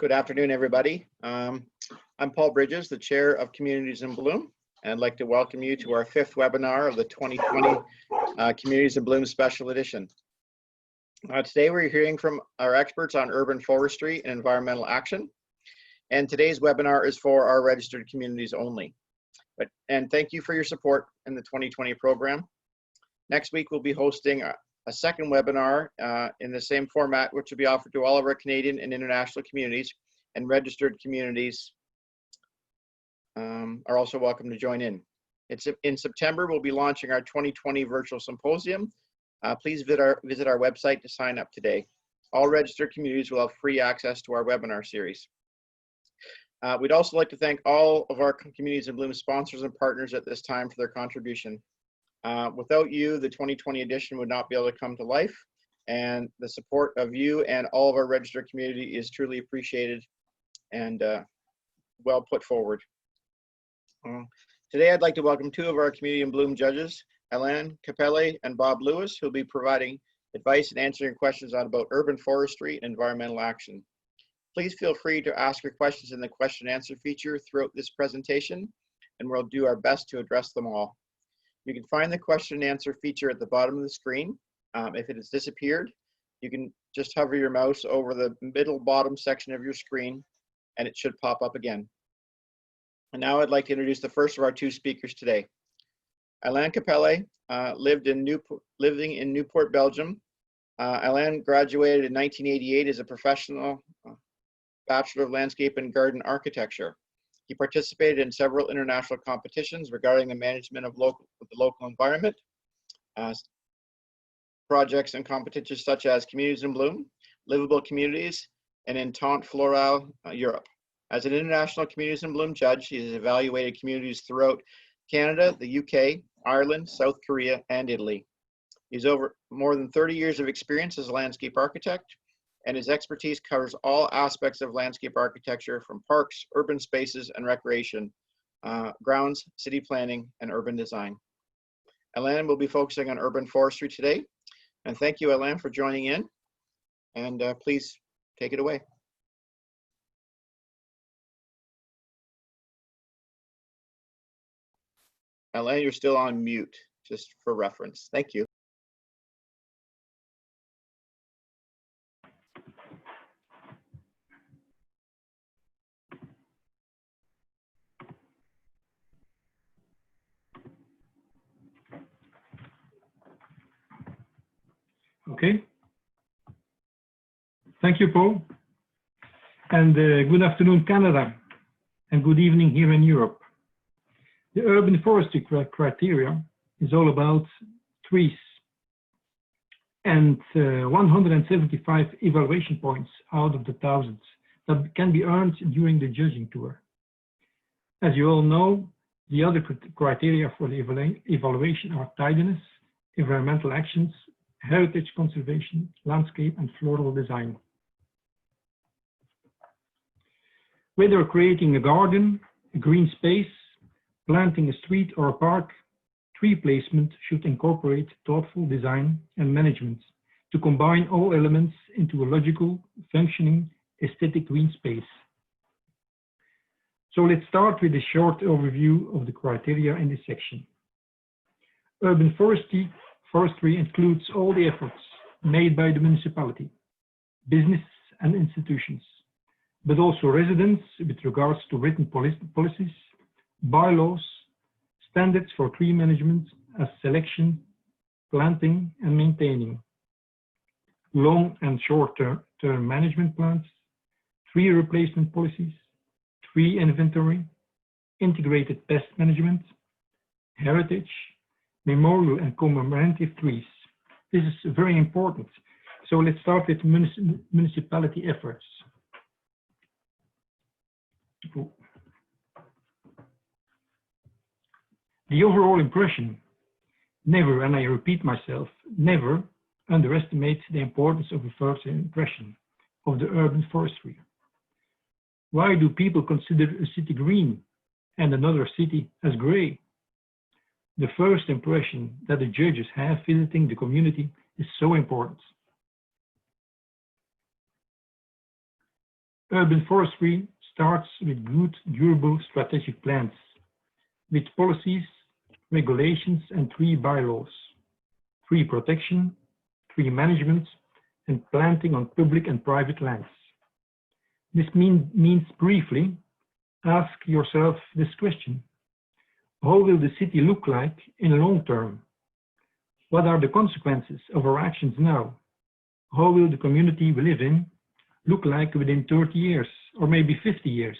Good afternoon, everybody. I'm Paul Bridges, the Chair of Communities in Bloom, and I'd like to welcome you to our 5th webinar of the 2020 Communities in Bloom Special Edition. Today we're hearing from our experts on urban forestry and environmental action, and today's webinar is for our registered communities only. And thank you for your support in the 2020 program. Next week we'll be hosting a second webinar in the same format, which will be offered to all of our Canadian and international communities, and registered communities are also welcome to join in. In September, we'll be launching our 2020 virtual symposium. Please visit our website to sign up today. All registered communities will have free access to our webinar series. We'd also like to thank all of our Communities in Bloom sponsors and partners at this time for their contribution. Without you, the 2020 edition would not be able to come to life, and the support of you and all of our registered community is truly appreciated and well put forward. Today, I'd like to welcome two of our Community in Bloom judges, Alain Capelle and Bob Lewis, who will be providing advice and answering questions about urban forestry and environmental action. Please feel free to ask your questions in the question and answer feature throughout this presentation, and we'll do our best to address them all. You can find the question and answer feature at the bottom of the screen. If it has disappeared, you can just hover your mouse over the middle bottom section of your screen and it should pop up again. And now I'd like to introduce the first of our two speakers today. Alain Capelle living in Newport, Belgium. Alain graduated in 1988 as a professional Bachelor of Landscape and Garden Architecture. He participated in several international competitions regarding the management of the local environment, projects and competitions such as Communities in Bloom, Livable Communities, and Entente Florale, Europe. As an international Communities in Bloom judge, he has evaluated communities throughout Canada, the UK, Ireland, South Korea, and Italy. He's over more than 30 years of experience as a landscape architect, and his expertise covers all aspects of landscape architecture, from parks, urban spaces and recreation, grounds, city planning, and urban design. Alain will be focusing on urban forestry today. And thank you, Alain, for joining in. And please take it away. Alain, you're still on mute, just for reference. Thank you. Okay. Thank you, Paul. And good afternoon, Canada, and good evening here in Europe. The urban forestry criteria is all about trees, and 175 evaluation points out of the thousands that can be earned during the judging tour. As you all know, the other criteria for the evaluation are tidiness, environmental actions, heritage conservation, landscape, and floral design. Whether creating a garden, a green space, planting a street or a park, tree placement should incorporate thoughtful design and management to combine all elements into a logical, functioning, aesthetic green space. So let's start with a short overview of the criteria in this section. Urban forestry includes all the efforts made by the municipality, business and institutions, but also residents with regards to written policies, bylaws, standards for tree management as selection, planting and maintaining, long and short-term management plans, tree replacement policies, tree inventory, integrated pest management, heritage, memorial and commemorative trees. This is very important. So let's start with municipality efforts. The overall impression, never, and I repeat myself, never underestimate the importance of a first impression of the urban forestry. Why do people consider a city green and another city as gray? The first impression that the judges have visiting the community is so important. Urban forestry starts with good, durable strategic plans, with policies, regulations, and tree bylaws, tree protection, tree management, and planting on public and private lands. This means briefly, ask yourself this question. How will the city look like in the long term? What are the consequences of our actions now? How will the community we live in look like within 30 years or maybe 50 years?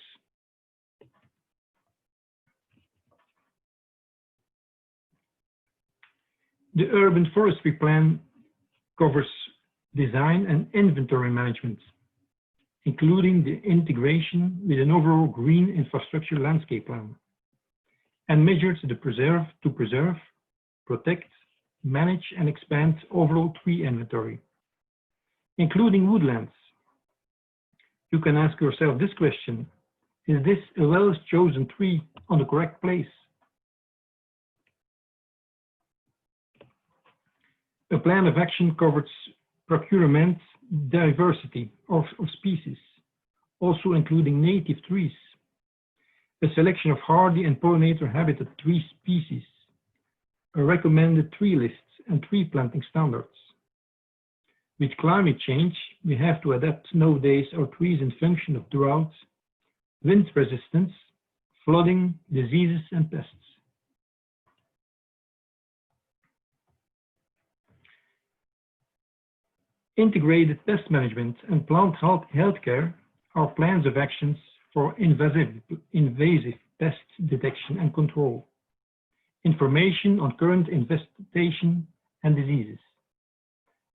The urban forestry plan covers design and inventory management, including the integration with an overall green infrastructure landscape plan, and measures to preserve, protect, manage, and expand overall tree inventory, including woodlands. You can ask yourself this question: is this a well-chosen tree on the correct place? A plan of action covers procurement diversity of species, also including native trees, a selection of hardy and pollinator habitat tree species, a recommended tree list, and tree planting standards. With climate change, we have to adapt nowadays our trees in function of drought, wind resistance, flooding, diseases, and pests. Integrated pest management and plant healthcare are plans of actions for invasive pest detection and control, information on current infestation and diseases.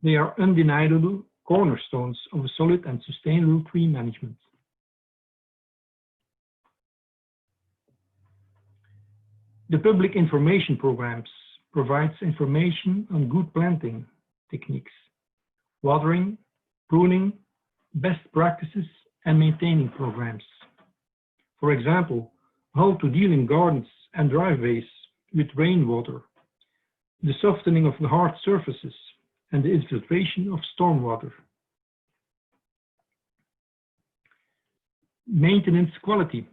They are undeniable cornerstones of a solid and sustainable tree management. The public information programs provides information on good planting techniques, watering, pruning, best practices, and maintaining programs. For example, how to deal in gardens and driveways with rainwater, the softening of the hard surfaces, and the infiltration of stormwater. Maintenance quality.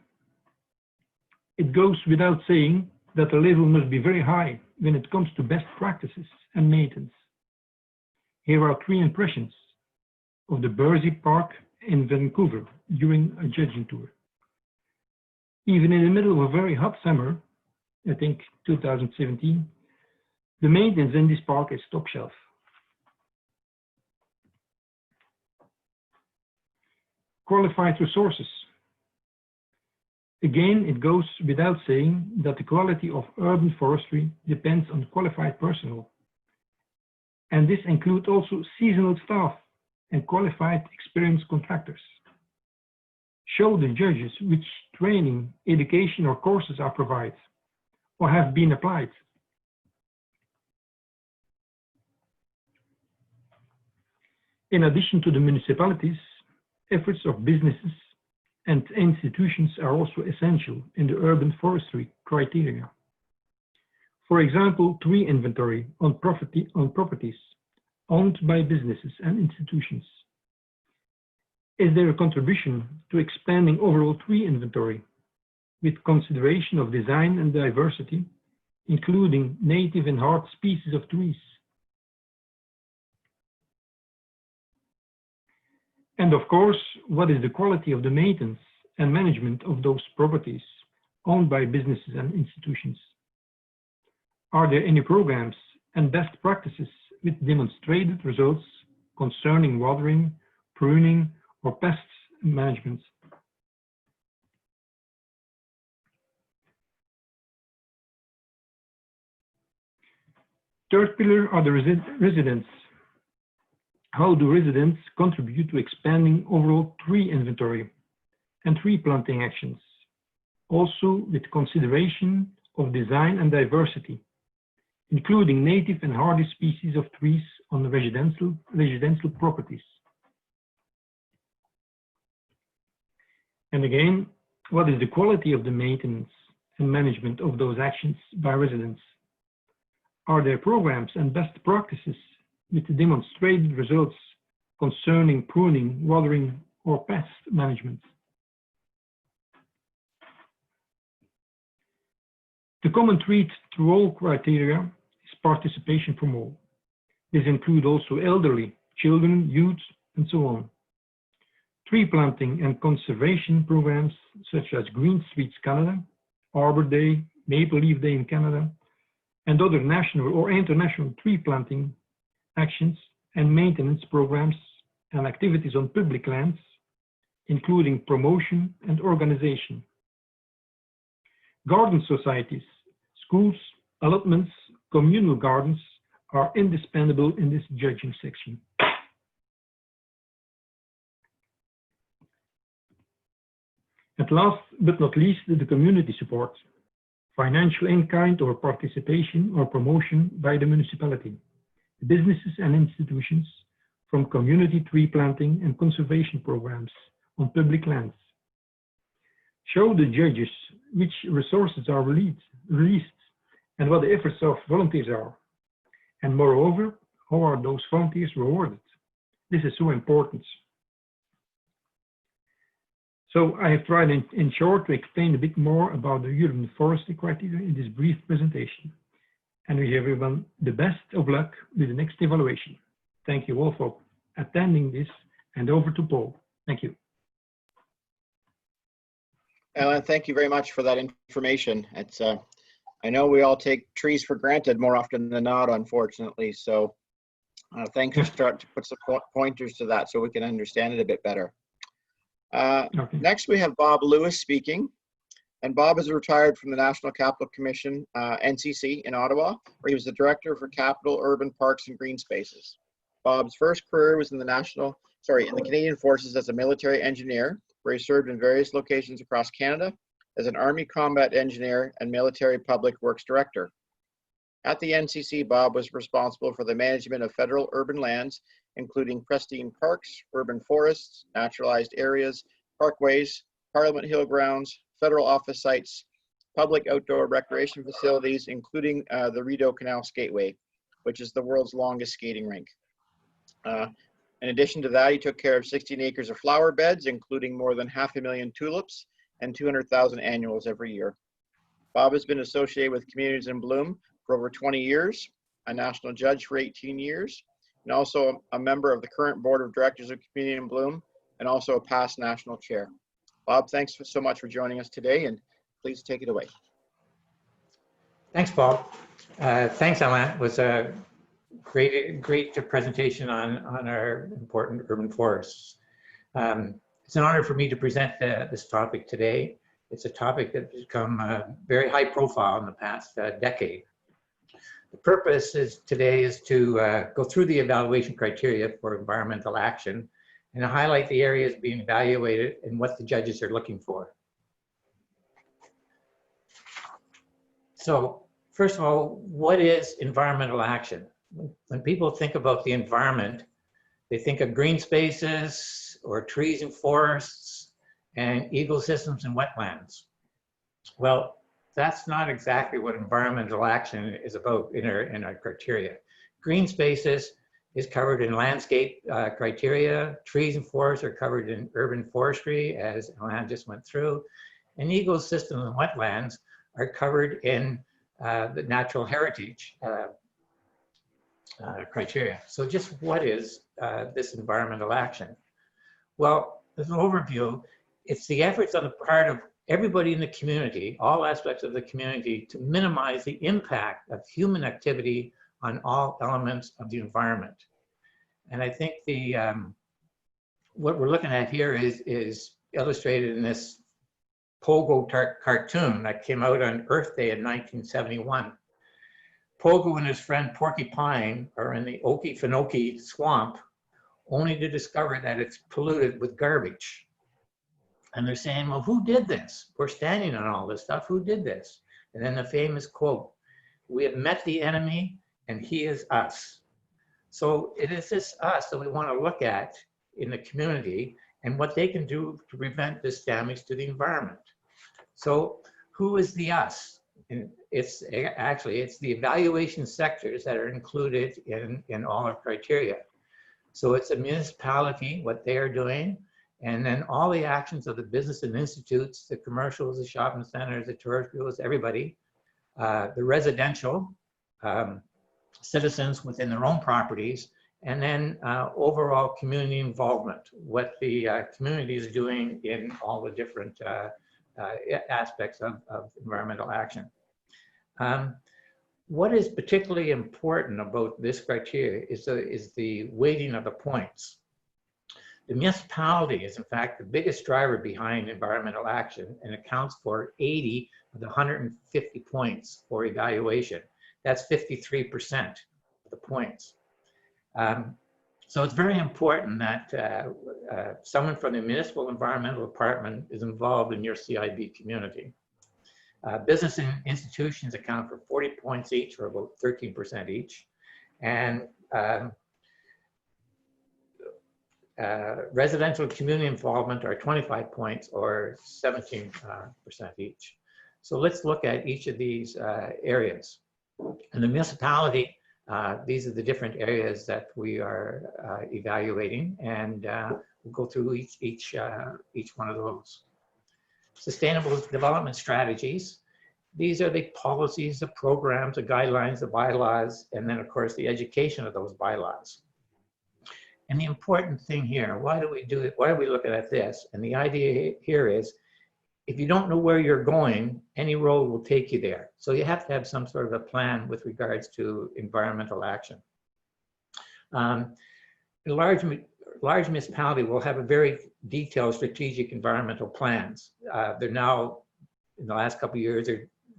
It goes without saying that the level must be very high when it comes to best practices and maintenance. Here are 3 impressions of the Bursey Park in Vancouver during a judging tour. Even in the middle of a very hot summer, I think 2017, the maintenance in this park is top shelf. Qualified resources. Again, it goes without saying that the quality of urban forestry depends on qualified personnel. And this includes also seasonal staff and qualified experienced contractors. Show the judges which training, education, or courses are provided or have been applied. In addition to the municipalities, efforts of businesses and institutions are also essential in the urban forestry criteria. For example, tree inventory on properties owned by businesses and institutions. Is there a contribution to expanding overall tree inventory with consideration of design and diversity, including native and hard species of trees? And of course, what is the quality of the maintenance and management of those properties owned by businesses and institutions? Are there any programs and best practices with demonstrated results concerning watering, pruning, or pest management? Third pillar are the residents. How do residents contribute to expanding overall tree inventory and tree planting actions, also with consideration of design and diversity, including native and hardy species of trees on residential properties? And again, what is the quality of the maintenance and management of those actions by residents? Are there programs and best practices with demonstrated results concerning pruning, watering, or pest management. The common thread through all criteria is participation from all. This includes also elderly, children, youth, and so on. Tree planting and conservation programs such as Green Streets Canada, Arbor Day, Maple Leaf Day in Canada, and other national or international tree planting actions and maintenance programs and activities on public lands, including promotion and organization. Garden societies, schools, allotments, communal gardens are indispensable in this judging section. And last but not least, the community support, financial in-kind or participation or promotion by the municipality, businesses and institutions from community tree planting and conservation programs on public lands. Show the judges which resources are released and what the efforts of volunteers are. And moreover, how are those volunteers rewarded? This is so important. So I have tried in short to explain a bit more about the urban forestry criteria in this brief presentation. And we wish everyone the best of luck with the next evaluation. Thank you all for attending this, and over to Paul. Thank you. Alan, thank you very much for that information. It's I know we all take trees for granted more often than not, unfortunately. So thanks for starting to put some pointers to that so we can understand it a bit better. Okay. Next, we have Bob Lewis speaking. And Bob is retired from the National Capital Commission, NCC, in Ottawa, where he was the Director for Capital, Urban Parks, and Green Spaces. Bob's first career was in the Canadian Forces as a military engineer, where he served in various locations across Canada as an Army Combat Engineer and Military Public Works Director. At the NCC, Bob was responsible for the management of federal urban lands, including pristine parks, urban forests, naturalized areas, parkways, Parliament Hill grounds, federal office sites, public outdoor recreation facilities, including the Rideau Canal Skateway, which is the world's longest skating rink. In addition to that, he took care of 16 acres of flower beds, including more than 500,000 tulips and 200,000 annuals every year. Bob has been associated with Communities in Bloom for over 20 years, a national judge for 18 years, and also a member of the current board of directors of Community in Bloom, and also a past national chair. Bob, thanks so much for joining us today, and please take it away. Thanks, Paul. Thanks, Alain. It was a great presentation on our important urban forests. It's an honor for me to present this topic today. It's a topic that's become very high profile in the past decade. The purpose today is to go through the evaluation criteria for environmental action and highlight the areas being evaluated and what the judges are looking for. So first of all, what is environmental action? When people think about the environment, they think of green spaces or trees and forests and ecosystems and wetlands. Well, that's not exactly what environmental action is about in our criteria. Green spaces is covered in landscape criteria. Trees and forests are covered in urban forestry, as Alain just went through. And ecosystems and wetlands are covered in the natural heritage criteria. So just what is this environmental action? Well, as an overview, it's the efforts on the part of everybody in the community, all aspects of the community, to minimize the impact of human activity on all elements of the environment. And I think what we're looking at here is illustrated in this Pogo cartoon that came out on Earth Day in 1971. Pogo and his friend Porcupine are in the Okefenokee swamp, only to discover that it's polluted with garbage. And they're saying, well, who did this? We're standing on all this stuff, who did this? And then the famous quote, we have met the enemy and he is us. So it is this us that we want to look at in the community and what they can do to prevent this damage to the environment. So who is the us? And it's the evaluation sectors that are included in all our criteria. So it's a municipality, what they are doing, And then all the actions of the business and institutes, the commercials, the shopping centers, the tourist bureaus, everybody, the residential, citizens within their own properties, and then overall community involvement, what the community is doing in all the different aspects of environmental action. What is particularly important about this criteria is the weighting of the points. The municipality is in fact the biggest driver behind environmental action and accounts for 80 of the 150 points for evaluation. That's 53% of the points. So it's very important that someone from the municipal environmental department is involved in your CIB community. Business and institutions account for 40 points each, or about 13% each. And residential community involvement are 25 points, or 17% each. So let's look at each of these areas. In the municipality, these are the different areas that we are evaluating, and we'll go through each one of those. Sustainable development strategies. These are the policies, the programs, the guidelines, the bylaws, and then of course the education of those bylaws. And the important thing here, why do we do it? Why are we looking at this? And the idea here is, if you don't know where you're going, any road will take you there. So you have to have some sort of a plan with regards to environmental action. A large municipality will have a very detailed strategic environmental plans. They're now, in the last couple of years,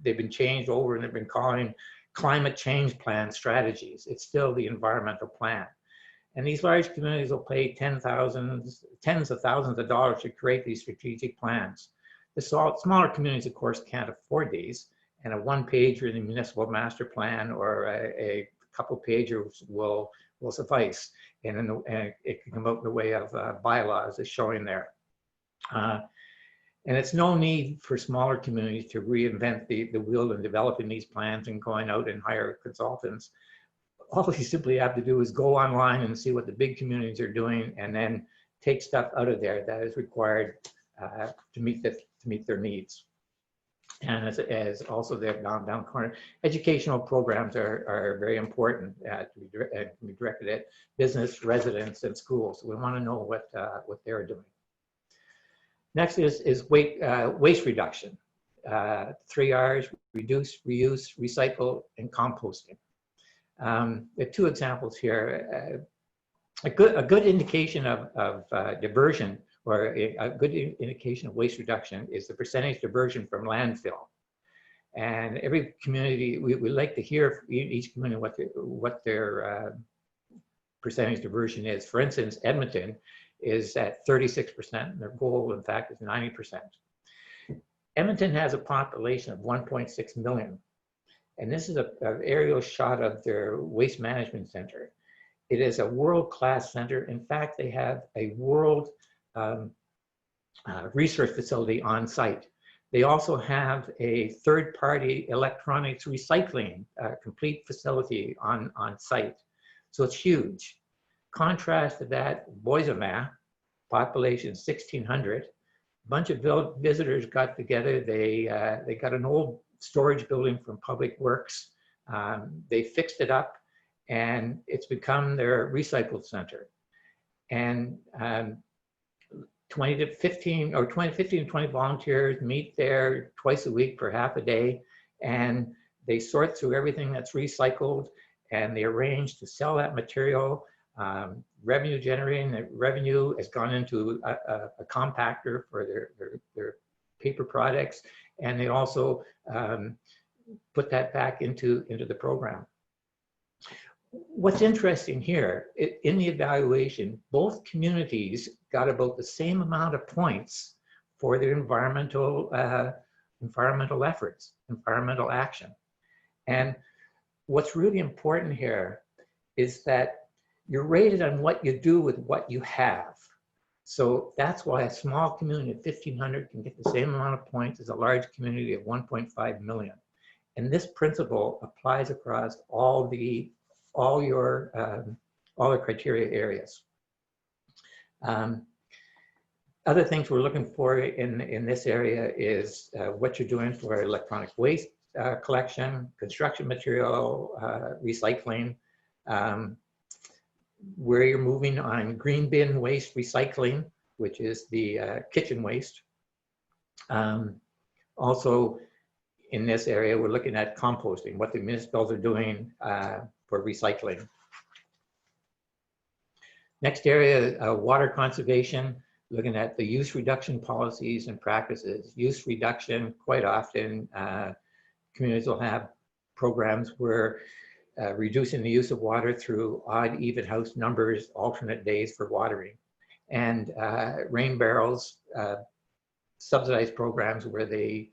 they've been changed over and they've been calling climate change plan strategies. It's still the environmental plan. And these large communities will pay tens of thousands of dollars to create these strategic plans. The smaller communities, of course, can't afford these, and a one-pager in the municipal master plan or a couple pages will suffice, and it can come out in the way of bylaws as showing there. And it's no need for smaller communities to reinvent the wheel in developing these plans and going out and hire consultants. All you simply have to do is go online and see what the big communities are doing, and then take stuff out of there that is required to meet their needs. And as also there down corner, educational programs are very important to be directed at business, residents, and schools. So we want to know what they're doing. Next is waste reduction. 3 R's: reduce, reuse, recycle, and composting. There are 2 examples here. A good indication of diversion, or a good indication of waste reduction, is the percentage diversion from landfill. And every community, we like to hear from each community what their percentage diversion is. For instance, Edmonton is at 36%, and their goal, in fact, is 90%. Edmonton has a population of 1.6 million. And this is an aerial shot of their waste management center. It is a world-class center. In fact, they have a world research facility on site. They also have a third-party electronics recycling complete facility on site. So it's huge. Contrast to that, Boissevain, population 1,600. A bunch of visitors got together. They got an old storage building from Public Works. They fixed it up, and it's become their recycle center. And 15 to 20 volunteers meet there twice a week for half a day, and they sort through everything that's recycled, and they arrange to sell that material. Revenue generating, the revenue has gone into a compactor for their paper products, and they also put that back into the program. What's interesting here, in the evaluation, both communities got about the same amount of points for their environmental efforts, environmental action. And what's really important here is that you're rated on what you do with what you have. So that's why a small community of 1,500 can get the same amount of points as a large community of 1.5 million. And this principle applies across all the criteria areas. Other things we're looking for in this area is what you're doing for electronic waste collection, construction material recycling, where you're moving on green bin waste recycling, which is the kitchen waste. Also, in this area, we're looking at composting, what the municipalities are doing for recycling. Next area, water conservation, looking at the use reduction policies and practices. Use reduction, quite often, communities will have programs where reducing the use of water through odd, even house numbers, alternate days for watering. And rain barrels, subsidized programs where they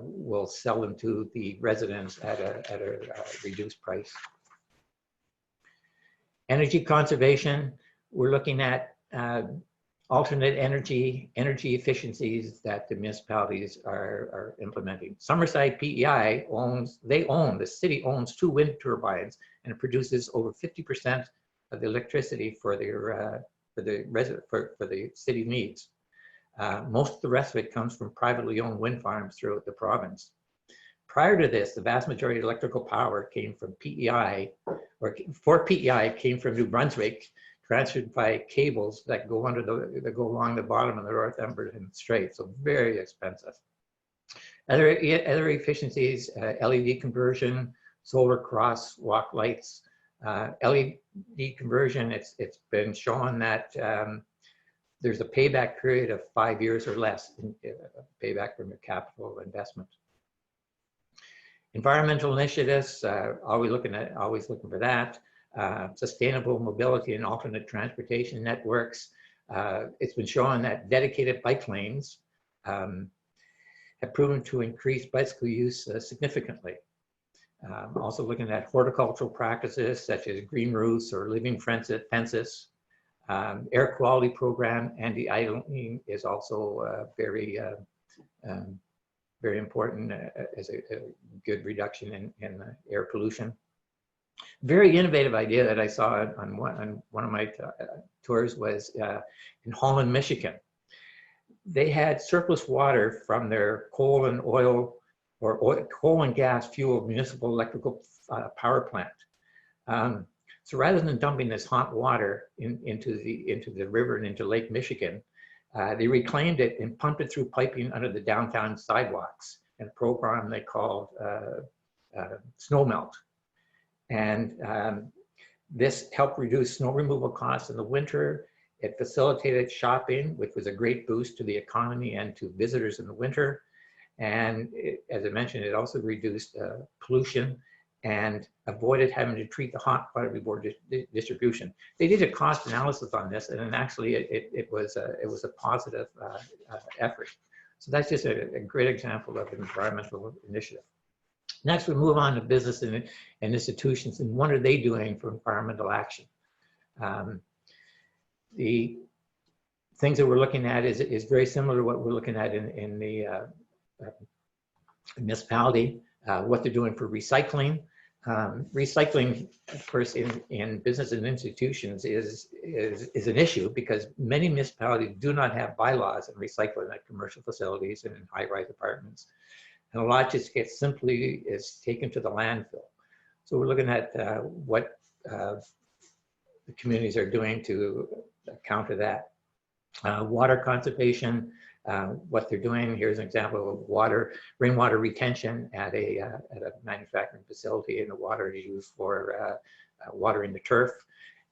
will sell them to the residents at a reduced price. Energy conservation, we're looking at alternate energy efficiencies that the municipalities are implementing. Summerside PEI the city owns 2 wind turbines, and it produces over 50% of the electricity for the city needs. Most of the rest of it comes from privately owned wind farms throughout the province. Prior to this, the vast majority of electrical power came from PEI, or for PEI came from New Brunswick, transferred by cables that go along the bottom of the Northumberland Strait, so very expensive. Other efficiencies, LED conversion, solar crosswalk lights, LED conversion. It's been shown that there's a payback period of 5 years or less in payback from your capital investment. Environmental initiatives, always looking for that. Sustainable mobility and alternate transportation networks. It's been shown that dedicated bike lanes have proven to increase bicycle use significantly. Also looking at horticultural practices such as green roofs or living fences. Air quality program, anti-idling is also very important as a good reduction in air pollution. Very innovative idea that I saw on one of my tours was in Holland, Michigan. They had surplus water from their coal and oil or coal and gas fueled municipal electrical power plant. So rather than dumping this hot water into the river and into Lake Michigan, they reclaimed it and pumped it through piping under the downtown sidewalks in a program they called snow melt. And this helped reduce snow removal costs in the winter. It facilitated shopping, which was a great boost to the economy and to visitors in the winter. And as I mentioned, it also reduced pollution and avoided having to treat the hot water before distribution. They did a cost analysis on this, and actually it was a positive effort. So that's just a great example of an environmental initiative. Next, we move on to business and institutions, and what are they doing for environmental action? The things that we're looking at is very similar to what we're looking at in the municipality, what they're doing for recycling. Recycling, of course, in business and institutions is an issue because many municipalities do not have bylaws in recycling at commercial facilities and in high-rise apartments. And a lot just gets simply is taken to the landfill. So we're looking at what the communities are doing to counter that. Water conservation, what they're doing. Here's an example of rainwater retention at a manufacturing facility, and the water is used for watering the turf,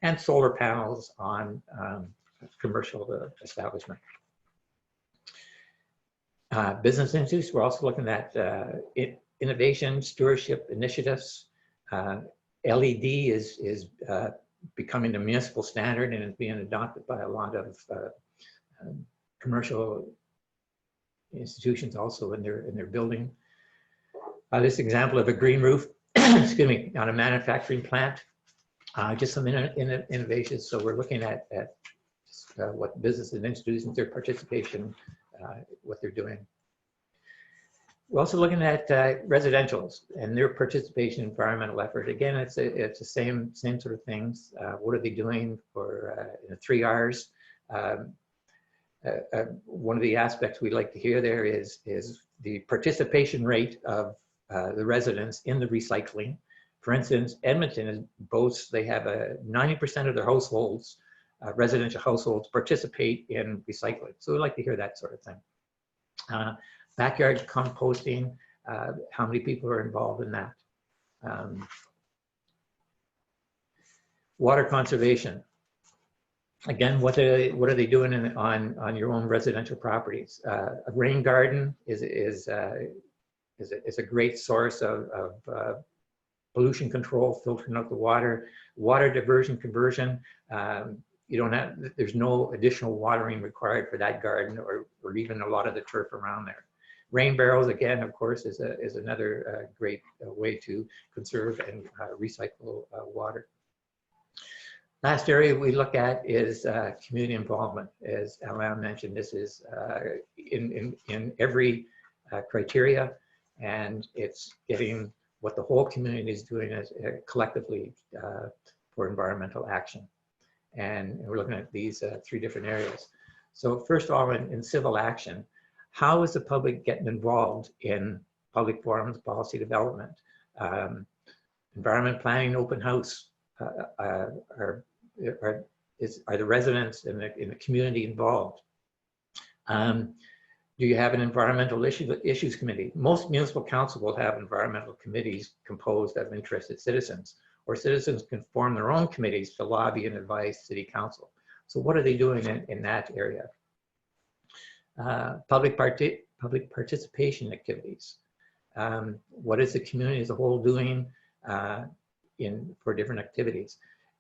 and solar panels on commercial establishment. Business institutes, we're also looking at innovation, stewardship initiatives. LED is becoming the municipal standard and is being adopted by a lot of commercial institutions also in their building. This example of a green roof, excuse me, on a manufacturing plant. Just some innovations. So we're looking at what business and institutions, their participation, what they're doing. We're also looking at residentials and their participation in environmental effort. Again, it's the same sort of things. What are they doing for the 3 Rs? one of the aspects we like to hear there is the participation rate of the residents in the recycling. For instance, Edmonton boasts they have a 90% of their households, residential households, participate in recycling. So we like to hear that sort of thing. Backyard composting, how many people are involved in that? Water conservation. Again, what are they doing on your own residential properties? A rain garden is a great source of pollution control, filtering out the water. Water diversion conversion. There's no additional watering required for that garden or even a lot of the turf around there. Rain barrels, again, of course, is another great way to conserve and recycle water. Last area we look at is community involvement. As Alain mentioned, this is in every criteria, and it's getting what the whole community is doing as collectively for environmental action. And we're looking at these three different areas. So first of all, in civil action, how is the public getting involved in public forums, policy development, environment planning, open house? Are the residents in the community involved? Do you have an environmental issues committee? Most municipal councils will have environmental committees composed of interested citizens, or citizens can form their own committees to lobby and advise city council. So what are they doing in that area? Public participation activities. What is the community as a whole doing for different activities?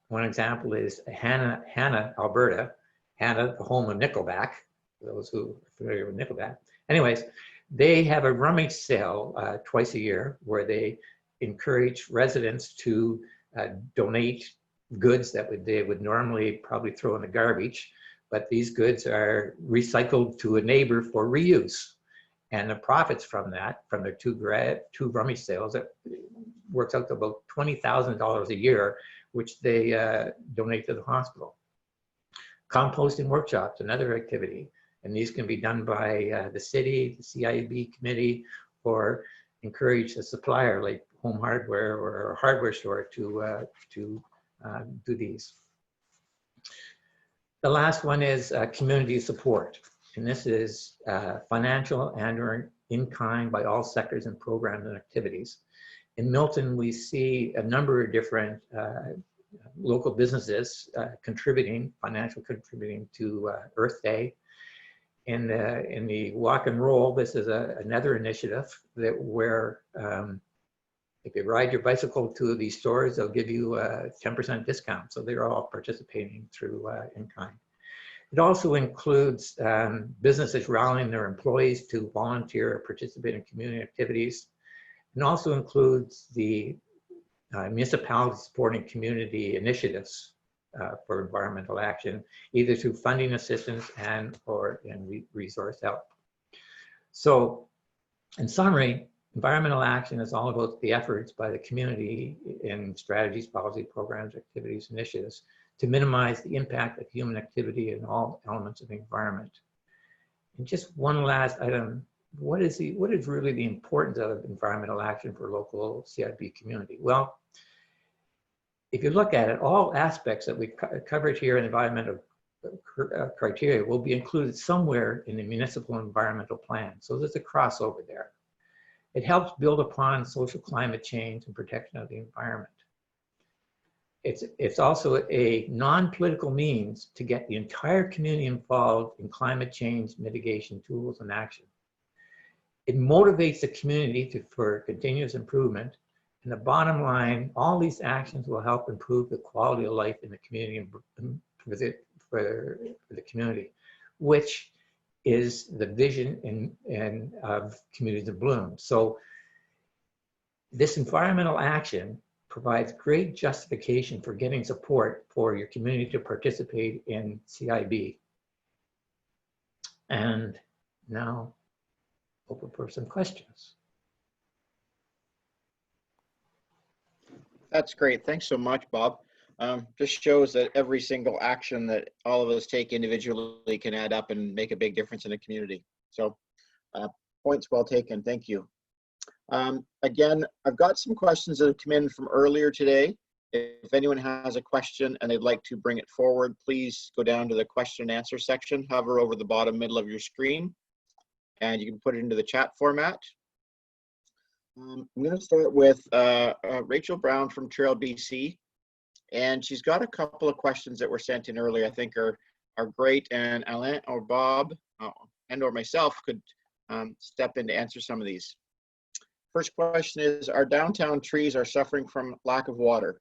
One example is Hannah, Alberta. Hannah, the home of Nickelback, for those who are familiar with Nickelback. Anyways, they have a rummage sale twice a year where they encourage residents to donate goods that they would normally probably throw in the garbage, but these goods are recycled to a neighbor for reuse. And the profits from that, from their two rummage sales, it works out to about $20,000 a year, which they donate to the hospital. Composting workshops, another activity. And these can be done by the city, the CIB committee, or encourage a supplier like Home Hardware or a hardware store to do these. The last one is community support. And this is financial and or in-kind by all sectors and programs and activities. In Milton, we see a number of different local businesses financial contributing to Earth Day. In the Walk and Roll, this is another initiative where if you ride your bicycle to these stores, they'll give you a 10% discount. So they're all participating through in-kind. It also includes businesses rallying their employees to volunteer or participate in community activities. And also includes the municipalities supporting community initiatives for environmental action, either through funding assistance or resource help. So in summary, environmental action is all about the efforts by the community in strategies, policy, programs, activities, initiatives to minimize the impact of human activity in all elements of the environment. And just one last item, what is really the importance of environmental action for local CIB community? Well, if you look at it, all aspects that we covered here in environmental criteria will be included somewhere in the municipal environmental plan. So there's a crossover there. It helps build upon social climate change and protection of the environment. It's also a non-political means to get the entire community involved in climate change mitigation tools and action. It motivates the community for continuous improvement. And the bottom line, all these actions will help improve the quality of life in the community for the community, which is the vision of Communities in Bloom. So this environmental action provides great justification for getting support for your community to participate in CIB. And now, open for some questions. That's great. Thanks so much, Bob. Just shows that every single action that all of us take individually can add up and make a big difference in a community. So points well taken. Thank you. Again, I've got some questions that have come in from earlier today. If anyone has a question and they'd like to bring it forward, please go down to the question and answer section, hover over the bottom middle of your screen, and you can put it into the chat format. I'm going to start with Rachel Brown from Trail BC, and she's got a couple of questions that were sent in earlier I think are great, and Alain or Bob and or myself could step in to answer some of these. First question is, our downtown trees are suffering from lack of water.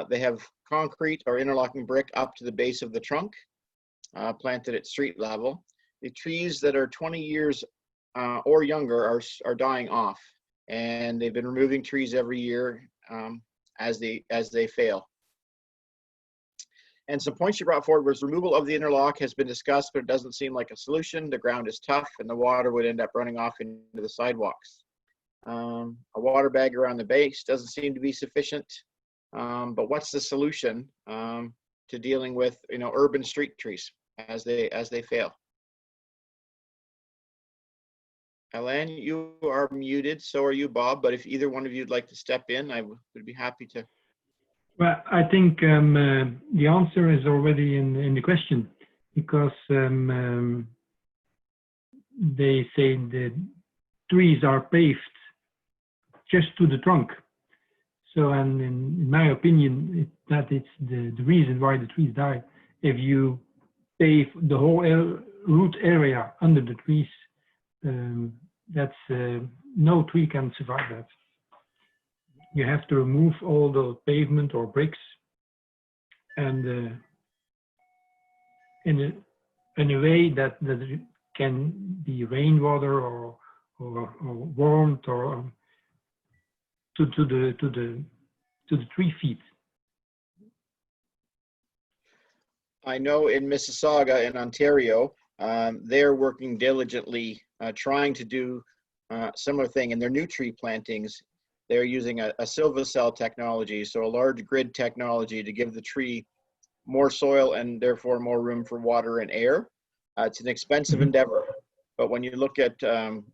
They have concrete or interlocking brick up to the base of the trunk, planted at street level. The trees that are 20 years or younger are dying off, and they've been removing trees every year as they fail. And some points you brought forward was removal of the interlock has been discussed, but it doesn't seem like a solution. The ground is tough, and the water would end up running off into the sidewalks. A water bag around the base doesn't seem to be sufficient. But what's the solution to dealing with urban street trees as they fail? Alain, you are muted. So are you, Bob. But if either one of you'd like to step in, I would be happy to. Well, I think the answer is already in the question, because they say the trees are paved just to the trunk. So, and in my opinion, that it's the reason why the trees die. If you pave the whole root area under the trees, no tree can survive that. You have to remove all the pavement or bricks, and in a way that it can be rainwater or warmth or to the 3 feet. I know in Mississauga in Ontario, they're working diligently trying to do similar thing in their new tree plantings. They're using a silva cell technology, so a large grid technology to give the tree more soil and therefore more room for water and air. It's an expensive endeavor, but when you look at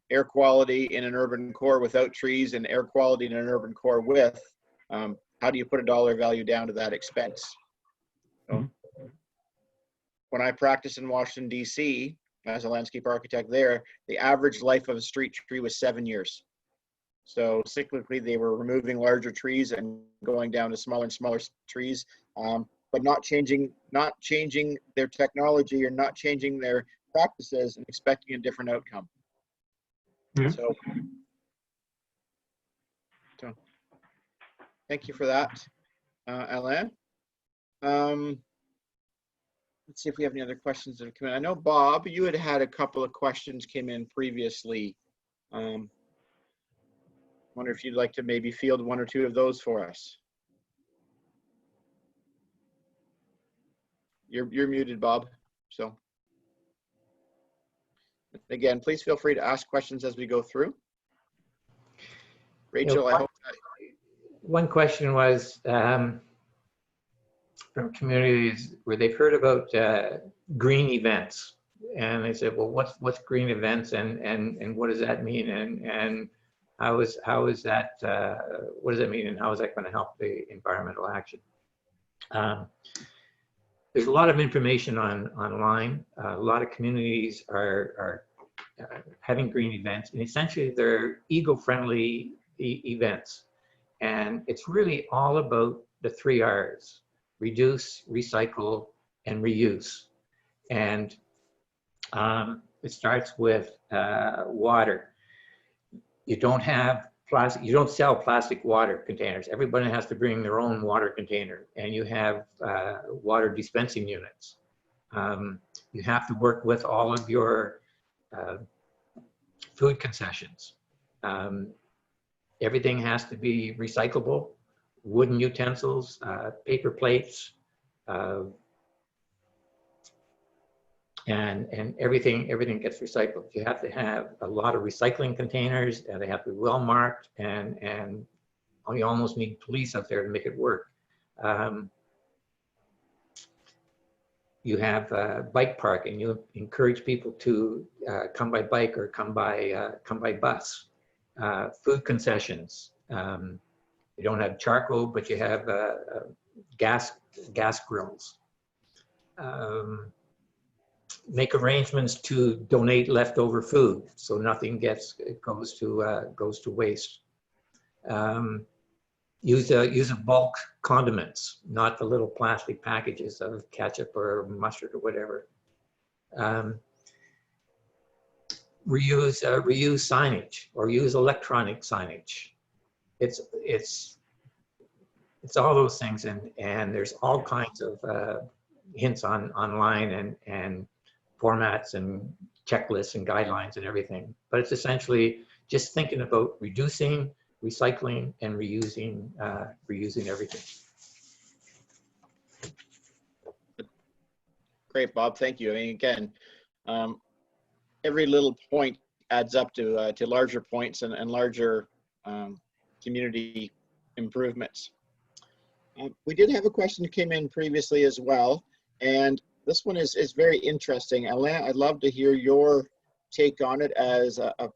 air quality in an urban core without trees and air quality in an urban core with, how do you put a dollar value down to that expense? So, when I practiced in Washington, D.C. as a landscape architect there, the average life of a street tree was 7 years. So cyclically, they were removing larger trees and going down to smaller and smaller trees, but not changing their technology or not changing their practices and expecting a different outcome. Yeah. So thank you for that, Alain. Let's see if we have any other questions that have come in. I know, Bob, you had a couple of questions came in previously. Wonder if you'd like to maybe field one or two of those for us. You're muted, Bob. So again, please feel free to ask questions as we go through. Rachel, I hope that... One question was from communities where they've heard about green events, and they said, well, what's green events and what does that mean, and how is that, what does that mean, and how is that going to help the environmental action? There's a lot of information online. A lot of communities are having green events, and essentially they're eco-friendly events. And it's really all about the 3 R's: reduce, recycle, and reuse. And it starts with water. You don't have plastic, you don't sell plastic water containers. Everybody has to bring their own water container, and you have water dispensing units. You have to work with all of your food concessions. Everything has to be recyclable: wooden utensils, paper plates, and everything gets recycled. You have to have a lot of recycling containers, and they have to be well marked, and you almost need police out there to make it work. You have bike parking. You encourage people to come by bike or come by bus. Food concessions. You don't have charcoal, but you have gas grills. Make arrangements to donate leftover food, so nothing goes to waste. Use a bulk condiments, not the little plastic packages of ketchup or mustard or whatever. Reuse signage or use electronic signage. It's all those things, and there's all kinds of hints online and formats and checklists and guidelines and everything. But it's essentially just thinking about reducing, recycling, and reusing everything. Great, Bob. Thank you. I mean, again, every little point adds up to larger points and larger community improvements. We did have a question that came in previously as well, and this one is very interesting. Alain, I'd love to hear your take on it as a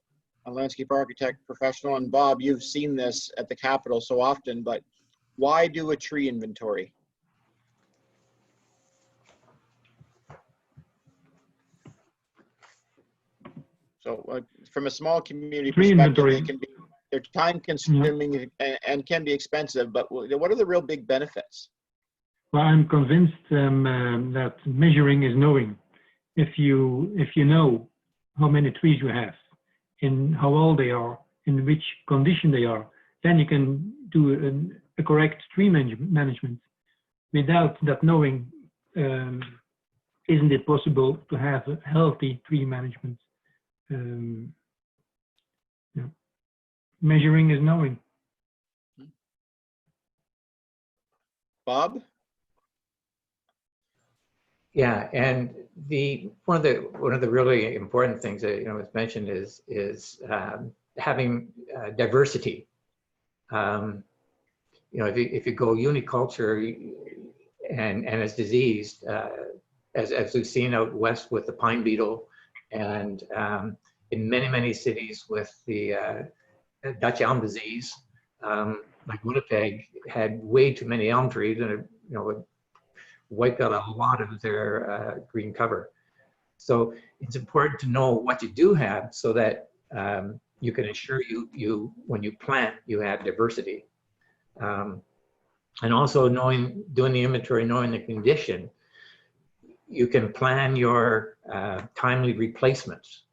landscape architect professional. And Bob, you've seen this at the Capitol so often, but why do a tree inventory? So from a small community perspective, they're time consuming and can be expensive, but what are the real big benefits? Well, I'm convinced that measuring is knowing. If you know how many trees you have, in how old they are, in which condition they are, then you can do a correct tree management. Without that knowing, isn't it possible to have a healthy tree management? Yeah. Measuring is knowing. Bob? Yeah, and one of the really important things that was mentioned is having diversity. If you go uniculture and it's diseased, as we've seen out west with the pine beetle, and in many cities with the Dutch elm disease, like Winnipeg had way too many elm trees, and it would wipe out a lot of their green cover. So it's important to know what you do have, so that you can ensure you when you plant, you have diversity. And also doing the inventory, knowing the condition, you can plan your timely replacements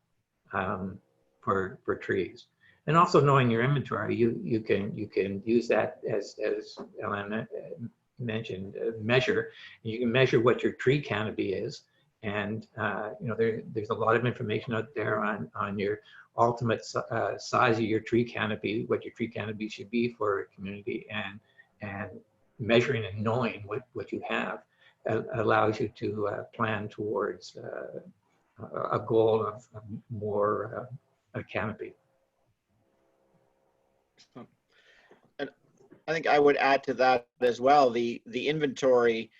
for trees. And also knowing your inventory, you can use that as Ellen mentioned, measure. You can measure what your tree canopy is, and there's a lot of information out there on your ultimate size of your tree canopy, what your tree canopy should be for a community, and measuring and knowing what you have allows you to plan towards a goal of more a canopy. And I think I would add to that as well, the inventory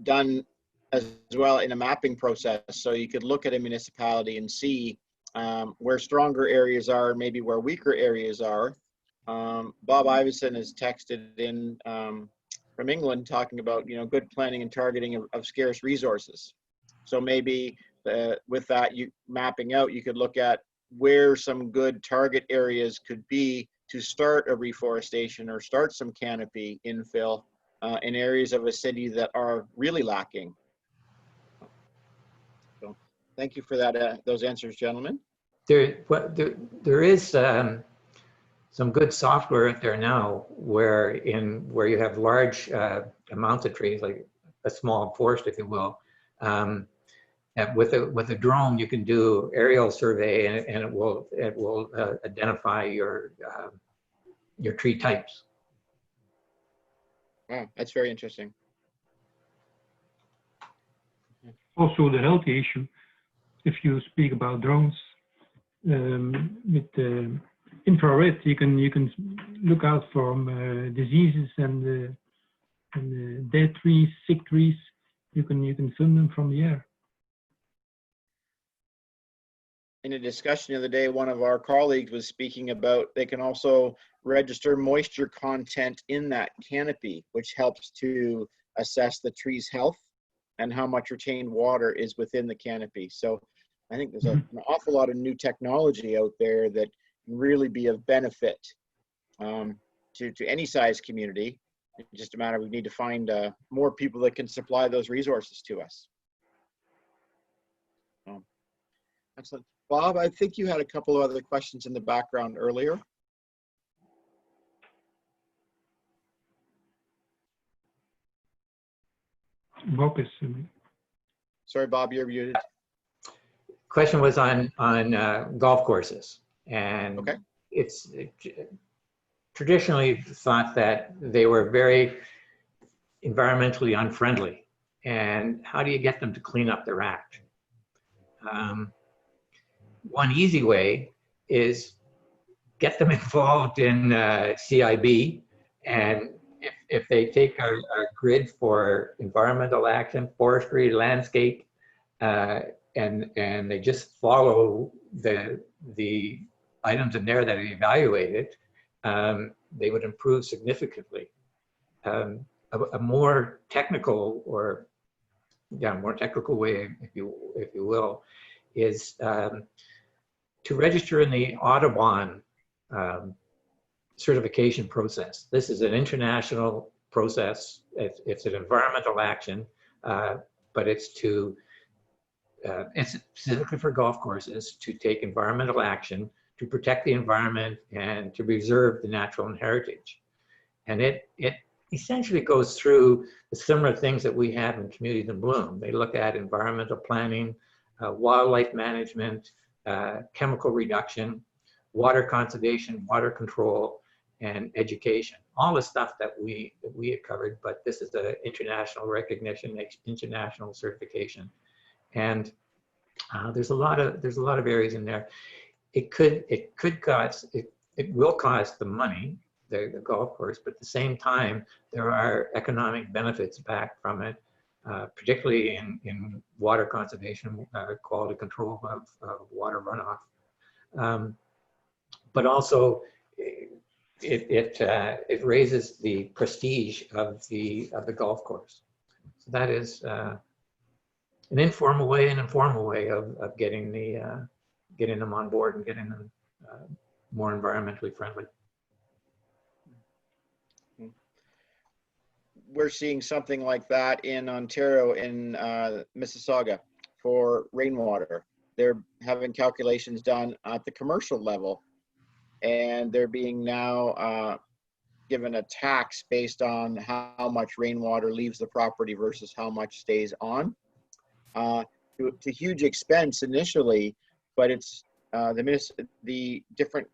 done as well in a mapping process. So you could look at a municipality and see where stronger areas are, maybe where weaker areas are. Bob Iveson has texted in from England talking about good planning and targeting of scarce resources. So maybe with that mapping out, you could look at where some good target areas could be to start a reforestation or start some canopy infill in areas of a city that are really lacking. So thank you for that, those answers, gentlemen. There is some good software out there now where you have large amounts of trees, like a small forest, if you will. With a drone, you can do aerial survey, and it will identify your tree types. Wow, that's very interesting. Also, the healthy issue, if you speak about drones, with the infrared, you can look out for diseases and dead trees, sick trees, You can film them from the air. In a discussion the other day, one of our colleagues was speaking about they can also register moisture content in that canopy, which helps to assess the tree's health and how much retained water is within the canopy. So I think there's an awful lot of new technology out there that can really be of benefit to any size community. It's just a matter of we need to find more people that can supply those resources to us. Excellent. Bob, I think you had a couple of other questions in the background earlier. Bob is. Sorry, Bob, you're muted. Question was on golf courses, and Okay. it's traditionally thought that they were very environmentally unfriendly. And how do you get them to clean up their act? One easy way is get them involved in CIB, and if they take a grid for environmental action, forestry, landscape, and they just follow the items in there that are evaluated, they would improve significantly. A more technical more technical way, if you will, is to register in the Audubon certification process. This is an international process. It's an environmental action, but it's specifically for golf courses to take environmental action to protect the environment and to preserve the natural heritage. And it essentially goes through the similar things that we have in Communities in Bloom. They look at environmental planning, wildlife management, chemical reduction, water conservation, water control, and education. All the stuff that we had covered, but this is an international recognition, international certification. And there's a lot of areas in there. It will cost the money, the golf course, but at the same time, there are economic benefits back from it, particularly in water conservation, quality control of water runoff. But also, it raises the prestige of the golf course. So that is an informal way of getting them on board and getting them more environmentally friendly. We're seeing something like that in Ontario, in Mississauga, for rainwater. They're having calculations done at the commercial level, and they're being now given a tax based on how much rainwater leaves the property versus how much stays on. To huge expense initially, but it's the different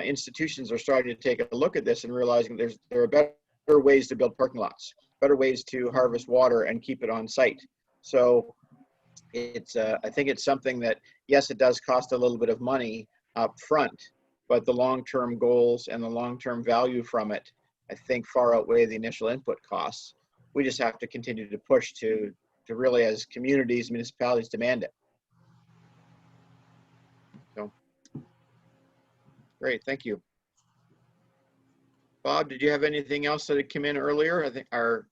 institutions are starting to take a look at this and realizing there are better ways to build parking lots, better ways to harvest water and keep it on site. So it's I think it's something that, yes, it does cost a little bit of money up front, but the long-term goals and the long-term value from it, I think, far outweigh the initial input costs. We just have to continue to push to really, as communities, municipalities, demand it. So, great, thank you. Bob, did you have anything else that had come in earlier? I think our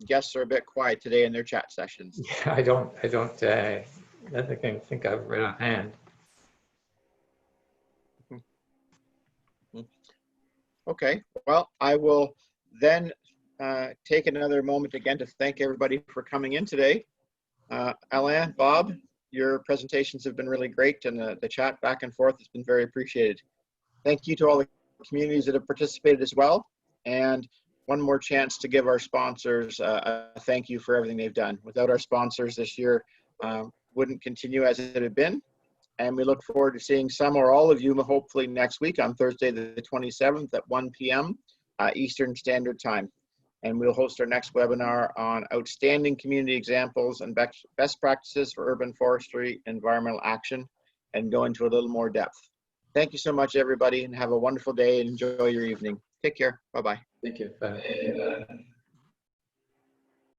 guests are a bit quiet today in their chat sessions. Yeah, I don't think I've read offhand. Okay, well, I will then take another moment again to thank everybody for coming in today. Alain, Bob, your presentations have been really great, and the chat back and forth has been very appreciated. Thank you to all the communities that have participated as well. And one more chance to give our sponsors a thank you for everything they've done. Without our sponsors, this year wouldn't continue as it had been. And we look forward to seeing some or all of you hopefully next week on Thursday, the 27th at 1 p.m. Eastern Standard Time. And we'll host our next webinar on outstanding community examples and best practices for urban forestry environmental action, and go into a little more depth. Thank you so much, everybody, and have a wonderful day and enjoy your evening. Take care. Bye-bye. Thank you. Bye.